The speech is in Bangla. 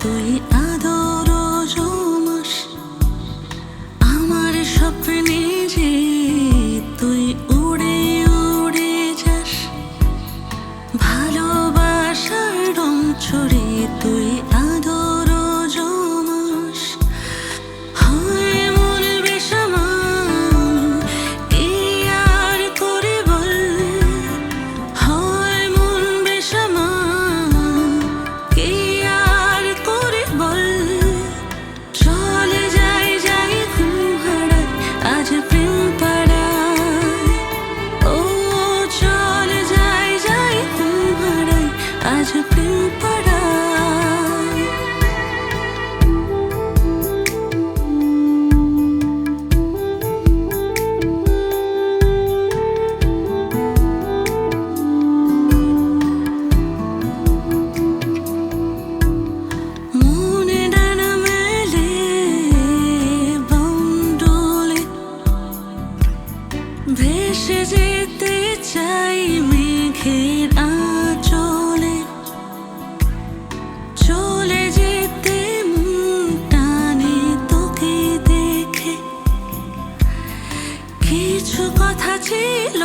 তুই আদর জমাস আমার স্বপ্নে যে তুই উড়ে উড়ে যাস ভালোবাসার রং ছড়িয়ে তুই আদর জমাস হয় মন বেসামাল কি আর করে বল হয় মন বেসামাল কি আর করে বল চলে যাই যাই ঘুম হারাই আজ প্রেম পাড়ায় ও চলে যাই যাই ঘুম হারাই আজ প্রেম পাড়ায় মনে ডানা মেলে বন্ডলে ভেসে যেতে চাই মেঘের আঁচলে চলে যেতে মন টানে তোকে দেখে কিছু কথা ছিল